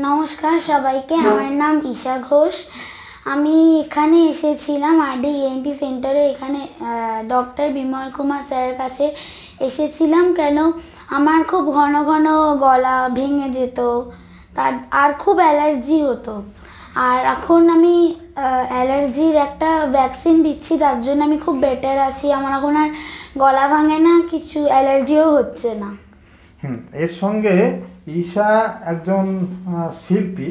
নমস্কার সবাইকে, আমার নাম ঈশা ঘোষ। আমি এখানে এসেছিলাম আরডি ইএনটি সেন্টারে। এখানে ডক্টর বিমল কুমার স্যারের কাছে এসেছিলাম। কেন আমার খুব ঘন ঘন গলা ভেঙে যেত, আর খুব অ্যালার্জি হতো। আর এখন আমি অ্যালার্জির একটা ভ্যাকসিন দিচ্ছি, তার জন্য আমি খুব বেটার আছি। আমার এখন আর গলা ভাঙে না, কিছু অ্যালার্জিও হচ্ছে না। এর সঙ্গে ঈশা একজন শিল্পী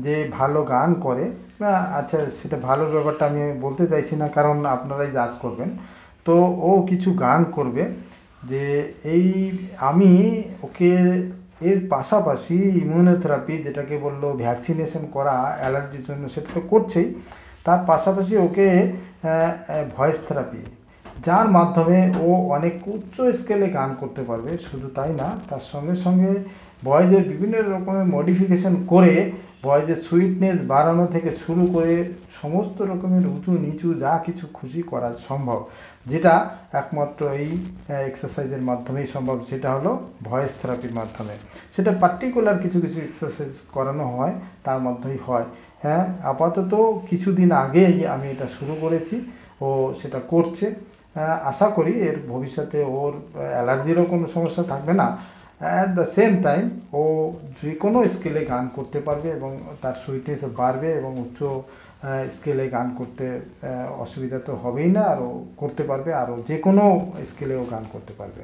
যে ভালো গান করে। আচ্ছা, সেটা ভালো ব্যাপারটা আমি বলতে চাইছি না, কারণ আপনারাই জাজ করবেন। তো ও কিছু গান করবে যে এই আমি ওকে এর পাশাপাশি ইমিউনোথেরাপি, যেটাকে বললো ভ্যাকসিনেশন করা অ্যালার্জির জন্য, সেটা তো করছেই। তার পাশাপাশি ওকে ভয়েস থেরাপি, যার মাধ্যমে ও অনেক উচ্চ স্কেলে গান করতে পারবে। শুধু তাই না, তার সঙ্গে সঙ্গে ভয়েসের বিভিন্ন রকমের মডিফিকেশন করে ভয়েসের সুইটনেস বাড়ানো থেকে শুরু করে সমস্ত রকমের উঁচু নিচু যা কিছু খুশি করা সম্ভব, যেটা একমাত্র এই এক্সারসাইজের মাধ্যমেই সম্ভব। সেটা হলো ভয়েস থেরাপির মাধ্যমে। সেটা পার্টিকুলার কিছু কিছু এক্সারসাইজ করানো হয়, তার মধ্যেই হয়। হ্যাঁ, আপাতত কিছুদিন আগেই আমি এটা শুরু করেছি, ও সেটা করছে। আশা করি এর ভবিষ্যতে ওর অ্যালার্জিরও কোনো সমস্যা থাকবে না। অ্যাট দ্য সেম টাইম ও যে কোনো স্কেলে গান করতে পারবে এবং তার সুইটনেস বাড়বে, এবং উচ্চ স্কেলে গান করতে অসুবিধা তো হবেই না, আরও করতে পারবে, আরও যে কোনো স্কেলেও গান করতে পারবে।